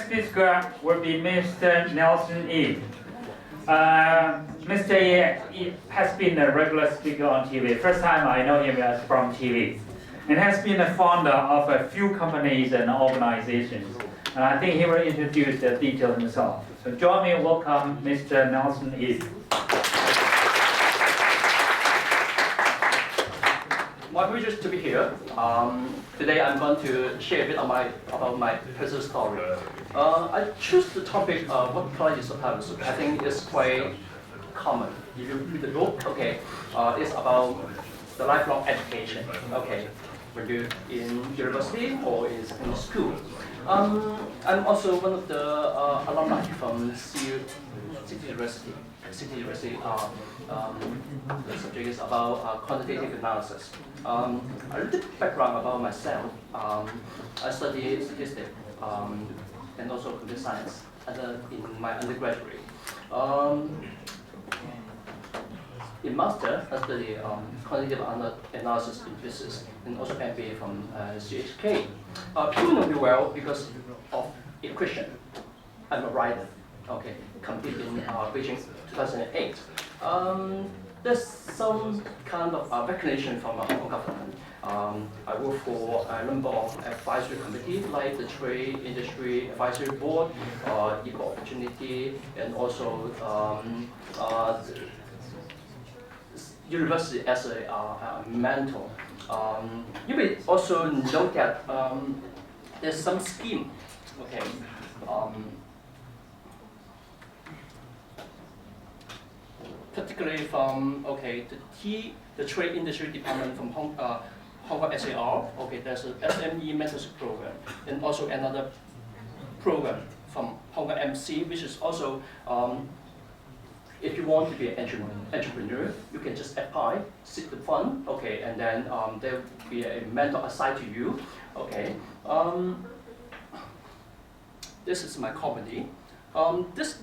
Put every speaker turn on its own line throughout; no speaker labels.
speaker will be Mr. Nelson Yi. Mr. Yi has been a regular speaker on TV. First time I know him from TV. And has been a founder of a few companies and organizations. And I think he will introduce the detail himself. So join me and welcome Mr. Nelson Yi.
My privilege to be here. Today I'm going to share a bit of about my personal story. I choose the topic of what college is about. So I think it's quite common. If you read the book, okay, it's about the lifelong education. Okay, when you're in university or in school. I'm also one of the alumni from City University. City University, the subject is about quantitative analysis. A little background about myself. I studied statistics and also computer science in my undergraduate. In master, I studied quantitative analysis in physics and also MBA from CHK. People know me well because of equation. I'm a writer. Okay, completed in Beijing 2008. There's some kind of recognition from the Hong Kong government. I work for a number of advisory committees like the Trade Industry Advisory Board, Equal Opportunity, and also university as a mentor. You may also note that there's some scheme. Okay. Particularly from the Trade Industry Department from Hong Kong SAR. Okay, there's a SME mentorship program, and also another program from Hong Kong MC, which is also if you want to be an entrepreneur, you can just apply, seek the fund, okay, and then there will be a mentor assigned to you, okay. This is my company. This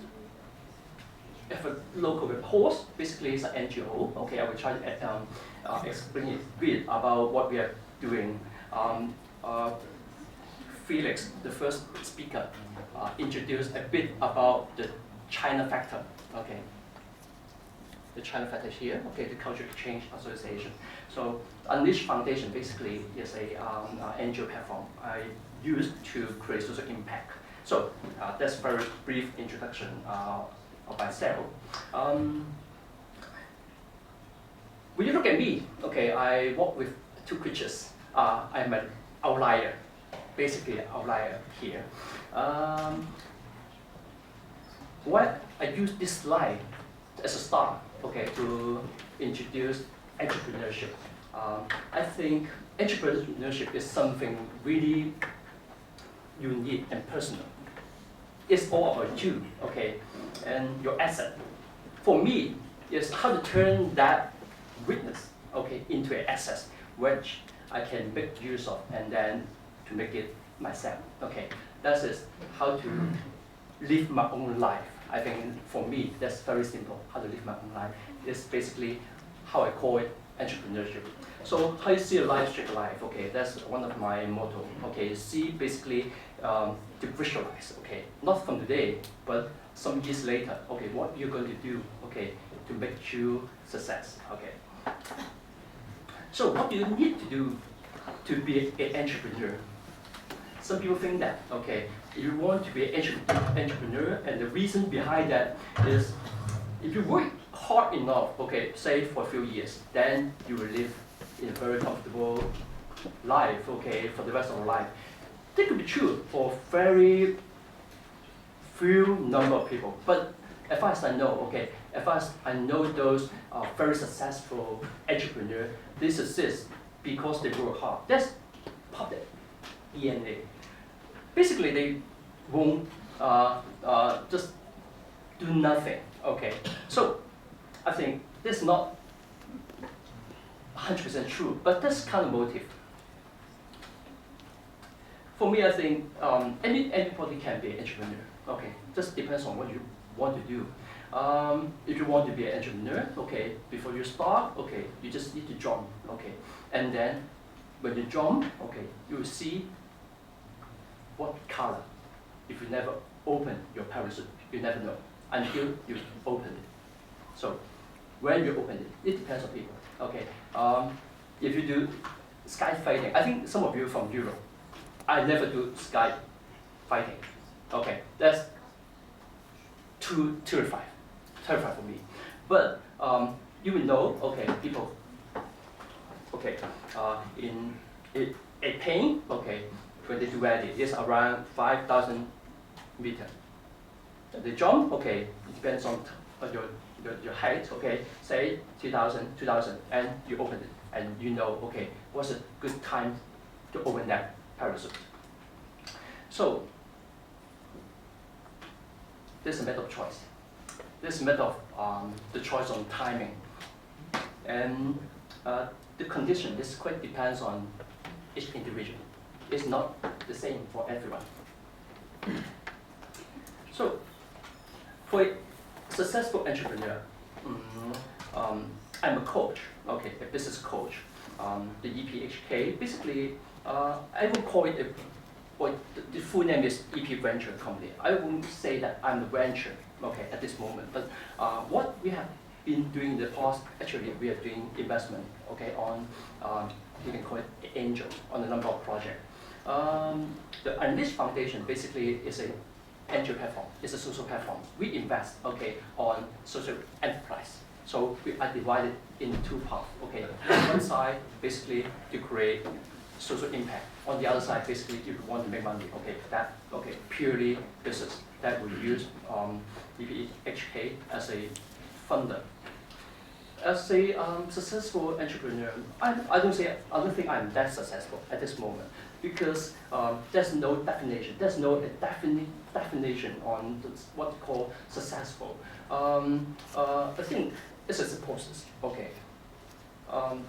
if a local report, basically it's an NGO. Okay, I will try to explain a bit about what we are doing. Felix, the first speaker, introduced a bit about the China Factor. Okay, the China Factor here. Okay, the Cultural Exchange Association. So Unleash Foundation basically is a NGO platform I use to create social impact. So that's a very brief introduction of myself. When you look at me, okay, I work with two creatures. I'm an outlier, basically an outlier here. Why I use this slide as a start, okay, to introduce entrepreneurship. I think entrepreneurship is something really unique and personal. It's all about you, okay, and your asset. For me, it's how to turn that weakness, okay, into an asset, which I can make use of, and then to make it myself, okay. That is how to live my own life. I think for me, that's very simple. How to live my own life. It's basically how I call it entrepreneurship. So how you see a life, shape life, okay, that's one of my motto. Okay, see basically to visualize, okay, not from today, but some years later, okay, what you're going to do, okay, to make you success, okay. So what do you need to do to be an entrepreneur? Some people think that, okay, if you want to be an entrepreneur, and the reason behind that is if you work hard enough, okay, say for a few years, then you will live in a very comfortable life, okay, for the rest of your life. That could be true for very few number of people, but as far as I know, okay, as far as I know those very successful entrepreneurs, they succeed because they work hard. That's part of the DNA. Basically, they won't just do nothing, okay. So I think this is not 100% true, but that's kind of motive. For me, I think anybody can be an entrepreneur. Okay, just depends on what you want to do. If you want to be an entrepreneur, okay, before you start, okay, you just need to jump, okay, and then when you jump, okay, you will see what color if you never open your parachute, you never know until you open it. So when you open it, it depends on people. Okay, if you do sky fighting, I think some of you from Europe, I never do sky fighting. Okay, that's too terrifying for me. But you will know, okay, people, okay, in a plane, okay, when they do ready, it's around 5,000 meters. The jump, okay, it depends on your height, okay, say 2,000, and you open it, and you know, okay, what's a good time to open that parachute. So, there's a matter of choice. There's a matter of the choice on timing. And the condition, this quite depends on each individual. It's not the same for everyone. So, for a successful entrepreneur, I'm a coach, okay, a business coach. The EPHK, basically, I would call it the full name is EP Venture Company. I won't say that I'm the venture, okay, at this moment. But what we have been doing in the past, actually, we are doing investment, okay, on you can call it angel on a number of projects. The Unleash Foundation basically is a angel platform. It's a social platform. We invest, okay, on social enterprise. So we are divided in two parts, okay. On one side, basically to create social impact. On the other side, basically, if you want to make money, okay, that, okay, purely business that will use EPHK as a funder. As a successful entrepreneur, I don't think I'm that successful at this moment because there's no definition. There's no definition on what you call successful. I think it's a process. Okay. How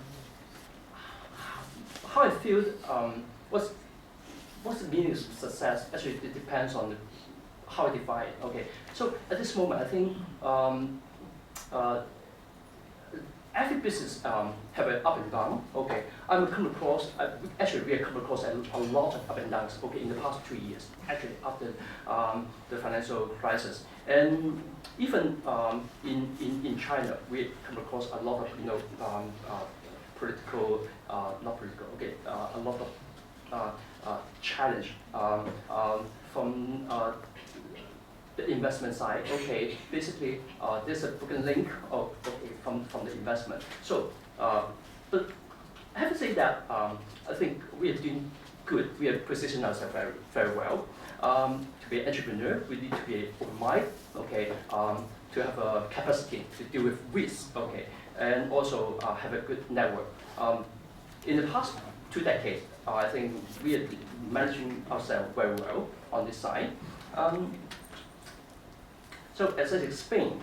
I feel, what's the meaning of success? Actually, it depends on how I define it. Okay. So at this moment, I think every business have an up and down. Okay, I'm come across. Actually, we have come across a lot of up and downs. Okay, in the past 2 years. Actually, after the financial crisis, and even in China, we come across a lot of political, not political. Okay, a lot of challenge from the investment side. Okay, basically there's a broken link from the investment. So, but I have to say that I think we are doing good. We have positioned ourselves very well. To be an entrepreneur, we need to be open mind. Okay, to have a capacity to deal with risk. Okay, and also have a good network. In the past 2 decades, I think we are managing ourselves very well on this side. So as I explained,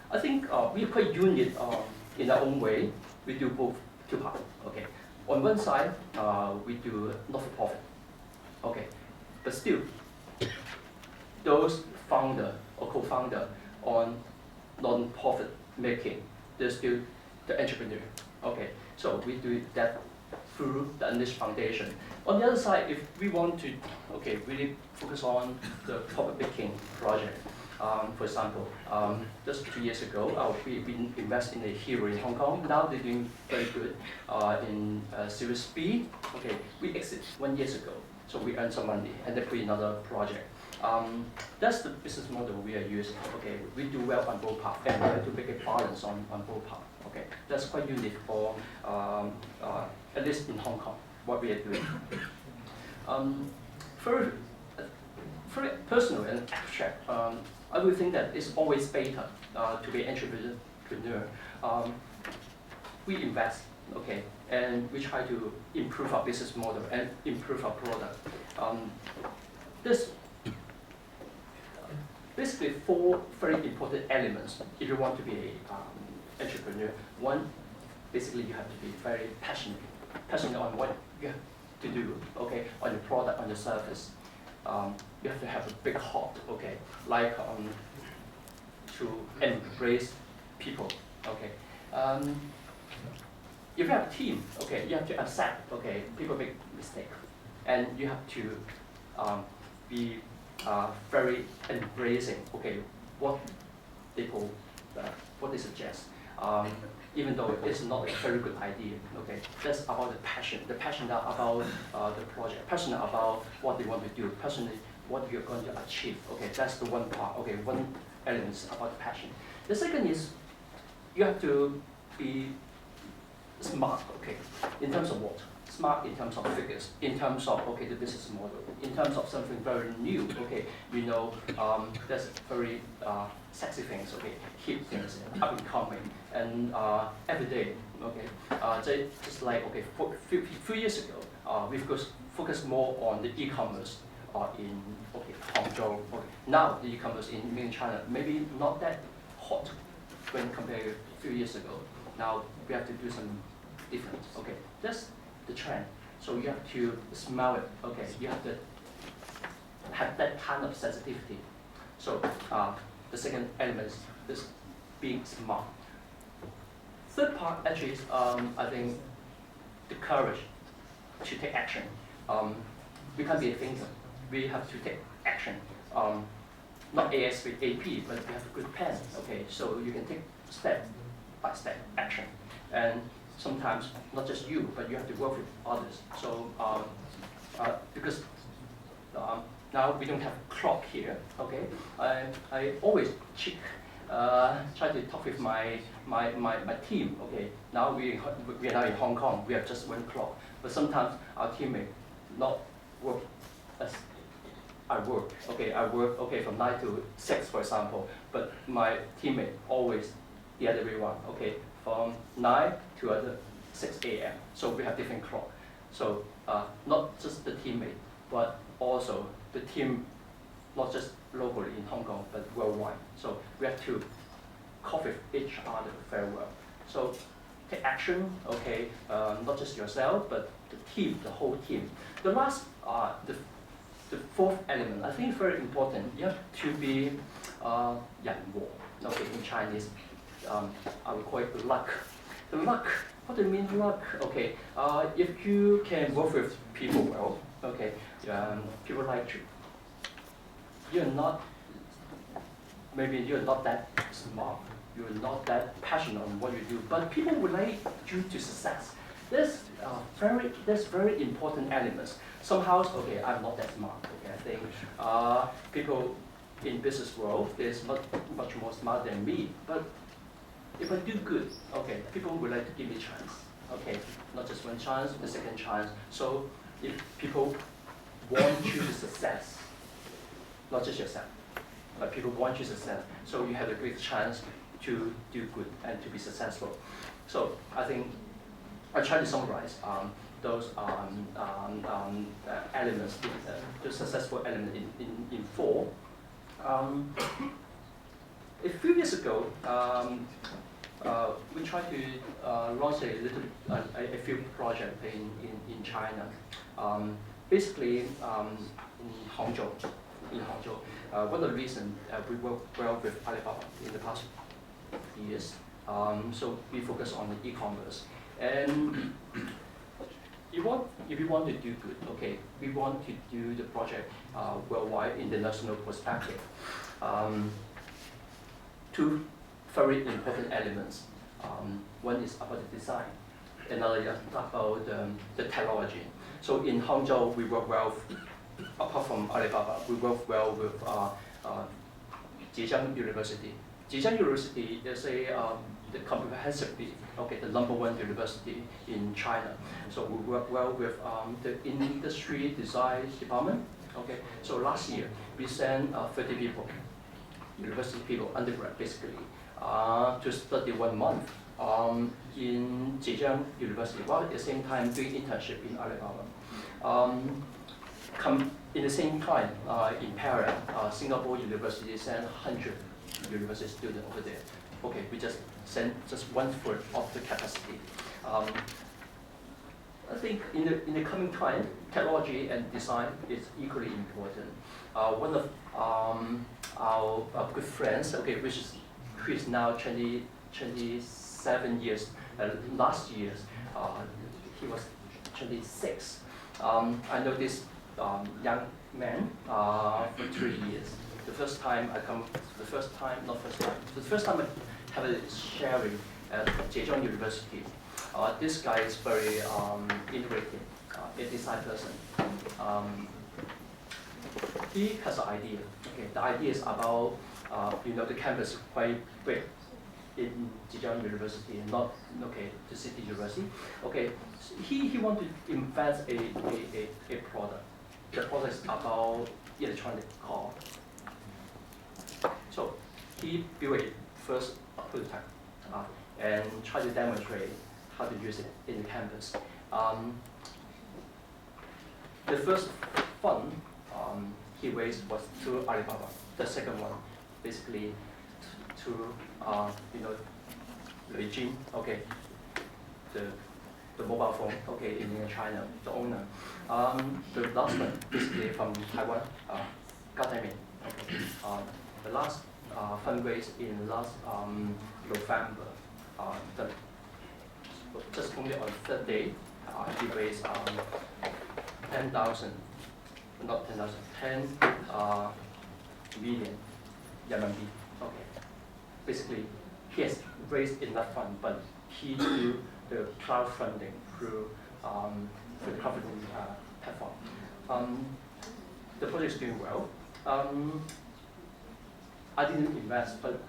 I think we are quite unique in our own way. We do both two parts. Okay, on one side we do not-for-profit. Okay, but still, those founder or co-founder on non-profit making, they're still the entrepreneur. Okay, so we do that through the Unleash Foundation. On the other side, if we want to, really focus on the profit making project, for example, just 2 years ago, we've been investing in a hero in Hong Kong. Now they're doing very good in Series B. Okay, we exit 1 year ago, so we earn some money and then put in another project. That's the business model we are using. Okay, we do well on both parts, and we have to make a balance on both parts. Okay, that's quite unique for at least in Hong Kong, what we are doing. Very personal and abstract, I would think that it's always better to be an entrepreneur. We invest, okay, and we try to improve our business model and improve our product. There's basically 4 very important elements if you want to be an entrepreneur. One, basically you have to be very passionate on what you have to do, okay, on your product, on your service. You have to have a big heart, okay, like to embrace people, okay. If you have a team, okay, you have to accept, okay, people make mistakes, and you have to be very embracing, okay, what people, what they suggest. Even though it's not a very good idea, okay, that's about the passion about the project, passionate about what they want to do, passionate what you're going to achieve, okay, that's the one part, okay, one element is about the passion. The second is, you have to be smart, okay, in terms of what? Smart in terms of figures, in terms of, okay, the business model, in terms of something very new, okay, you know, there's very sexy things, okay, hip things, up and coming, and every day, okay, just like, okay, few years ago, we focused more on the e-commerce in, okay, Hangzhou, okay. Now the e-commerce in mainland China maybe not that hot when compared to a few years ago. Now we have to do some different, okay, that's the trend. So you have to smell it, okay, you have to have that kind of sensitivity. So the second element is being smart. Third part actually is, I think, the courage to take action. We can't be a thinker. We have to take action. Not ASAP, but we have a good plan. Okay, so you can take step by step action, and sometimes not just you, but you have to work with others. So because now we don't have a clock here. Okay, I always try to talk with my team. Okay, now we are now in Hong Kong. We have just one clock, but sometimes our teammate not work as I work. Okay, I work okay from 9 to 6, for example. But my teammate always the other way around. Okay, from 9 to 6 a.m. So we have different clock. So not just the teammate, but also the team, not just locally in Hong Kong, but worldwide. So we have to cope with each other very well. So take action, okay, not just yourself, but the team, the whole team. The last, the fourth element, I think is very important. You have to be 人和. Okay, in Chinese, I would call it luck. The luck, what do you mean luck? Okay, if you can work with people well, okay, people like you. Maybe you're not that smart, you're not that passionate on what you do, but people would like you to success. There's very important elements. Somehow, okay, I'm not that smart. Okay, I think people in business world is much more smart than me. But if I do good, okay, people would like to give me a chance. Okay, not just one chance, the second chance. So if people want you to success, not just yourself, but people want you to success, so you have a great chance to do good and to be successful. So I think I try to summarize those elements, the successful element in 4. A few years ago, we tried to launch a few projects in China. Basically, in Hangzhou. One of the reasons we work well with Alibaba in the past years. So we focus on the e-commerce. And if you want to do good, okay, we want to do the project worldwide in the national perspective. 2 very important elements. One is about the design, another is about the technology. So in Hangzhou, we work well, apart from Alibaba, we work well with Zhejiang University. Zhejiang University is the comprehensively, okay, the #1 university in China. So we work well with the industry design department. Okay, so last year we sent 30 people, university people, undergrad basically, to study 1 month in Zhejiang University, while at the same time doing internship in Alibaba. In the same time, in parallel, Singapore University sent 100 university students over there. Okay, we just sent just 1/3 of the capacity. I think in the coming time, technology and design is equally important. One of our good friends, okay, who is now 27 years, last year he was 26. I noticed young man for 3 years. The first time I have a sharing at Zhejiang University. This guy is very innovative, a design person. He has an idea. Okay, the idea is about the campus is quite big in Zhejiang University, not the city university. Okay, so he wanted to invent a product. The product is about electronic car. So he built a first prototype and tried to demonstrate how to use it in the campus. The first fund he raised was through Alibaba. The second one, basically, to Lei Jin, okay, the mobile phone, okay, in China, the owner. The last one, basically from Taiwan, Gao Taimin. Okay. The last fundraise in last November, just only on the third day, he raised 10,000, not 10,000, 10 million RMB. Okay. Basically, he has raised enough fund, but he do the crowdfunding through the crowdfunding platform. The project is doing well. I didn't invest, but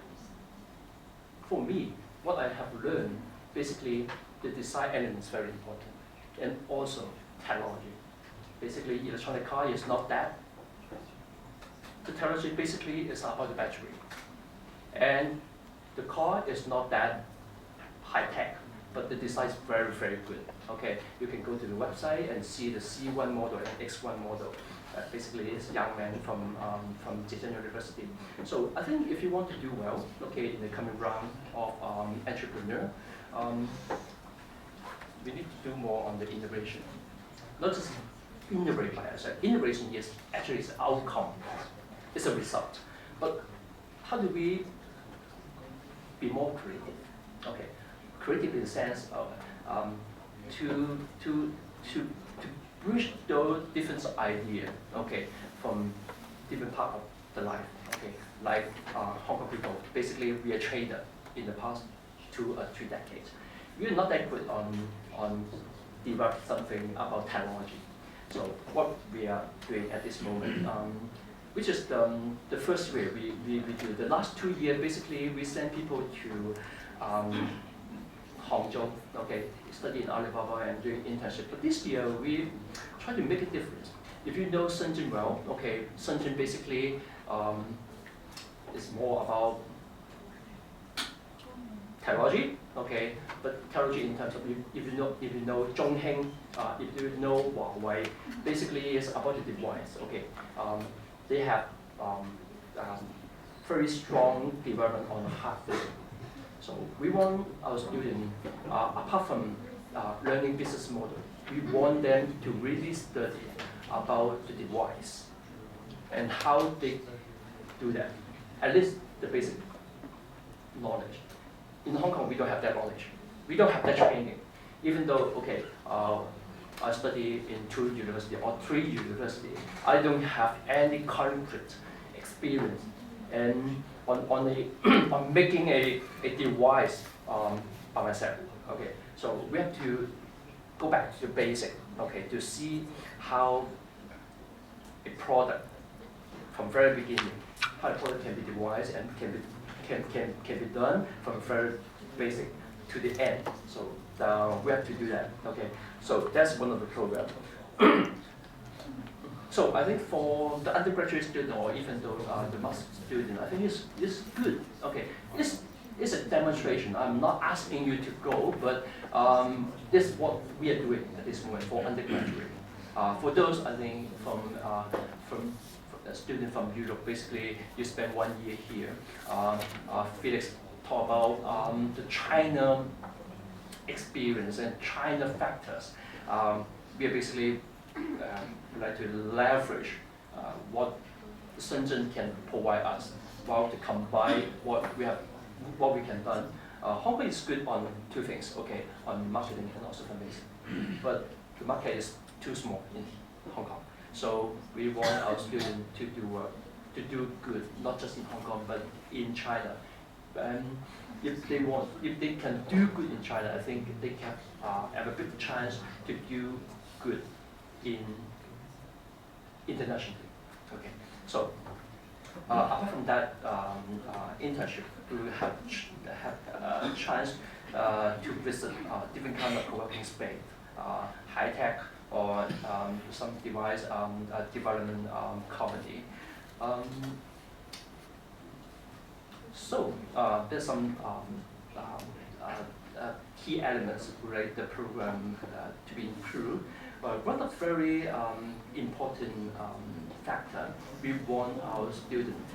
for me, what I have learned, basically, the design element is very important, and also technology. Basically, electronic car is not that. The technology basically is about the battery, and the car is not that high tech, but the design is very, very good. Okay, you can go to the website and see the C1 model and X1 model. Basically, it's a young man from Zhejiang University. So I think if you want to do well, okay, in the coming round of entrepreneur, we need to do more on the innovation. Not just innovate by ourselves. Innovation is actually an outcome. It's a result. But how do we be more creative? Okay, creative in the sense of to bridge those different ideas, okay, from different part of the life, okay, like Hong Kong people. Basically, we are trader in the past 2 decades. We are not that good on develop something about technology. So what we are doing at this moment, which is the first way we do. The last 2 years, basically, we send people to Hangzhou, okay, study in Alibaba and doing internship. But this year, we try to make a difference. If you know Shenzhen well, okay, Shenzhen basically is more about technology, okay, but technology in terms of if you know Zhongheng, if you know Huawei, basically it's about the device, okay. They have very strong development on the hardware. So we want our students, apart from learning business model, we want them to really study about the device and how they do that. At least the basic knowledge. In Hong Kong, we don't have that knowledge. We don't have that training. Even though, okay, I study in 2 universities or 3 universities, I don't have any concrete experience and on making a device by myself. Okay, so we have to go back to the basic, okay, to see how a product from very beginning, how a product can be devised and can be done from very basic to the end. So we have to do that. Okay, so that's one of the programs. So I think for the undergraduate student or even though the master student, I think it's good. Okay, it's a demonstration. I'm not asking you to go, but this is what we are doing at this moment for undergraduate. For those, I think from a student from Europe, basically you spend 1 year here. Felix talked about the China experience and China factors. We are basically like to leverage what Shenzhen can provide us, while to combine what we can done. Hong Kong is good on 2 things, okay, on marketing and also fundraising. But the market is too small in Hong Kong. So we want our students to do good, not just in Hong Kong, but in China. And if they can do good in China, I think they can have a big chance to do good internationally. Okay, so apart from that internship, we will have a chance to visit different kind of co-working space, high tech or some device development company. So there's some key elements related to the program to be improved. But one of very important factor, we want our students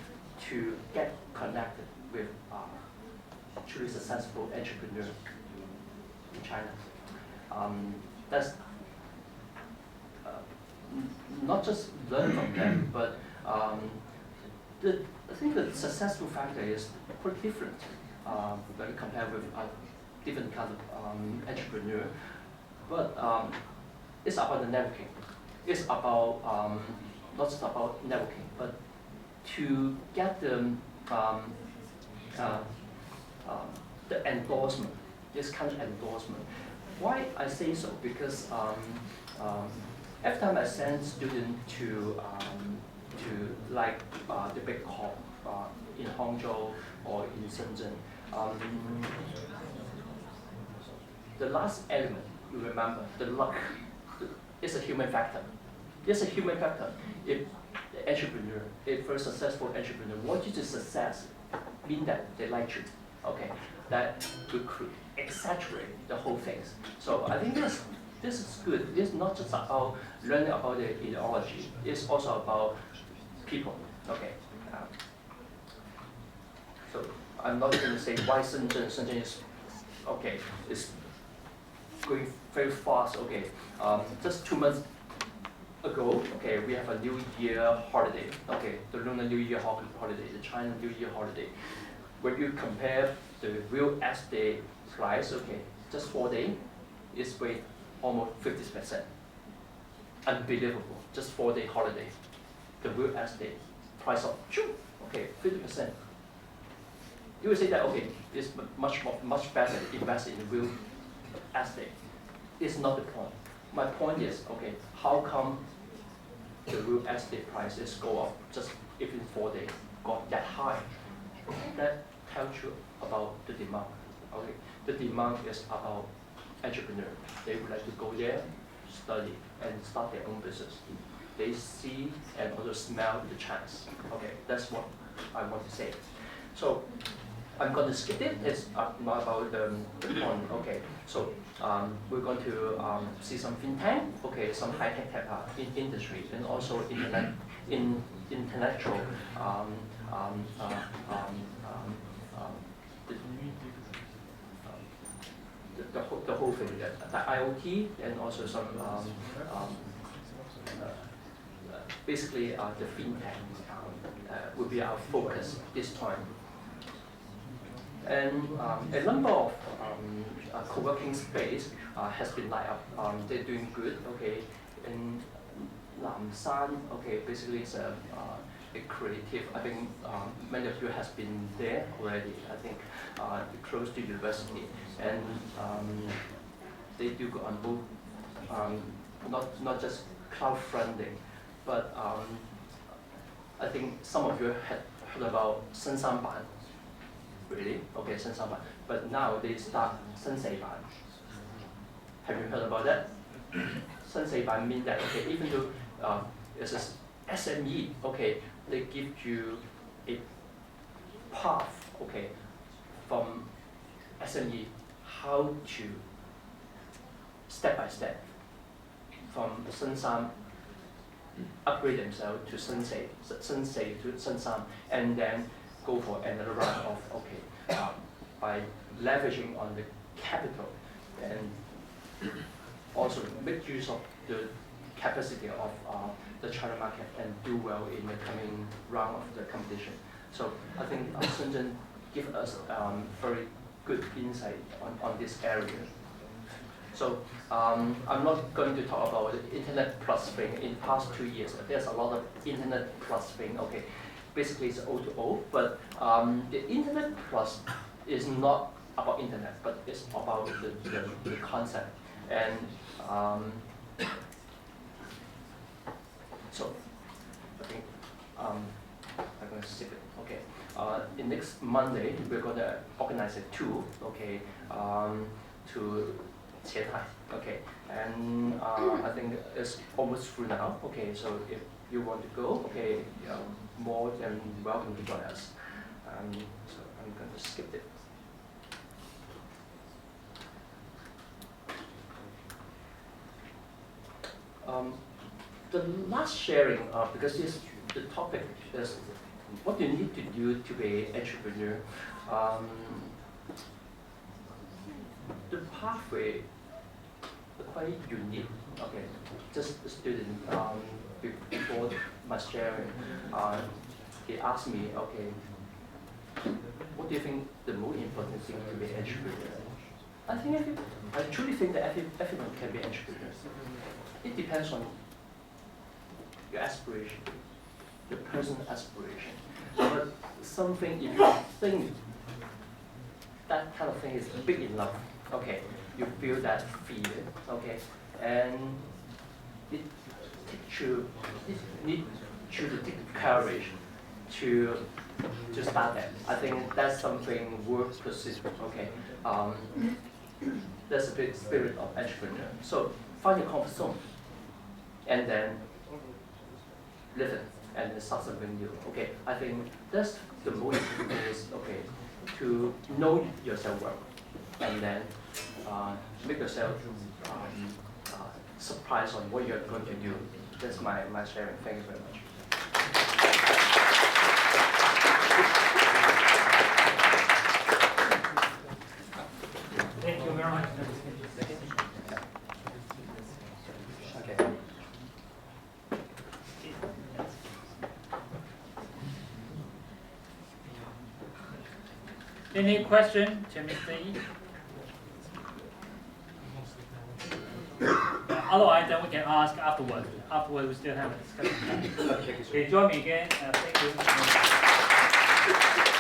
to get connected with truly successful entrepreneurs in China. That's not just learn from them, but I think the successful factor is quite different when compared with different kind of entrepreneur. But it's about the networking. It's about not just about networking, but to get the endorsement, this kind of endorsement. Why I say so? Because every time I send students to like the big corp in Hangzhou or in Shenzhen, the last element you remember, the luck, is a human factor. It's a human factor. If the entrepreneur, if a successful entrepreneur wants you to success, mean that they like you. Okay, that could exaggerate the whole thing. So I think this is good. It's not just about learning about the ideology. It's also about people. Okay. So I'm not going to say why Shenzhen is okay. It's going very fast. Okay. Just 2 months ago, okay, we have a New Year holiday. Okay, the Lunar New Year holiday, the China New Year holiday. When you compare the real estate price, okay, just 4 days, it's with almost 50%. Unbelievable, just 4-day holiday. The real estate price of, okay, 50%. You will say that, okay, it's much better to invest in real estate. It's not the point. My point is, okay, how come the real estate prices go up just even 4 days, got that high? That tells you about the demand. Okay, the demand is about entrepreneurs. They would like to go there, study, and start their own business. They see and also smell the chance. Okay, that's what I want to say. So I'm going to skip it. It's not about the point. Okay, so we're going to see some fintech. Okay, some high-tech industry, and also intellectual the whole thing, the IoT, and also some basically the fintech will be our focus this time. And a number of co-working space has been light up. They're doing good. Okay, in Lamsan, okay, basically it's a creative. I think many of you has been there already. I think close to university, and they do go on both, not just crowdfunding, but I think some of you had heard about Shenzhen Ban. Really? Okay, Shenzhen Ban. But now they start Shenzhen Ban. Have you heard about that? Shenzhen Ban means that, okay, even though it's a SME, okay, they give you a path, okay, from SME, how to step by step from Shenzhen upgrade themselves to Shenzhen to Shenzhen, and then go for another round of, okay, by leveraging on the capital and also make use of the capacity of the China market and do well in the coming round of the competition. So I think Shenzhen give us very good insight on this area. So I'm not going to talk about the internet plus thing in the past 2 years. There's a lot of internet plus thing. Okay, basically it's O2O, but the internet plus is not about internet, but it's about the concept. And so I think I'm going to skip it. Okay. In next Monday, we're going to organize a tour, okay, to Qianhai, okay, and I think it's almost through now, okay, so if you want to go, okay, more than welcome to join us. So I'm going to skip it. The last sharing, because the topic is what you need to do to be an entrepreneur. The pathway is quite unique. Okay, just a student before my sharing, he asked me, okay, what do you think the most important thing to be an entrepreneur? I truly think that everyone can be an entrepreneur. It depends on your aspiration, your personal aspiration. But something, if you think that kind of thing is big enough, okay, you feel that fear, okay, and it needs you to take courage to start that. I think that's something worth pursuing, okay. That's a big spirit of entrepreneur. So find your comfort zone, and then live it, and then start something new. Okay, I think that's the most important thing is, okay, to know yourself well, and then make yourself surprised on what you're going to do. That's my sharing. Thank you very much.
Thank you very much.
Okay.
Any question to Mr. Yi? Otherwise, then we can ask afterwards. Afterwards, we still have a discussion. Okay, join me again. Thank you.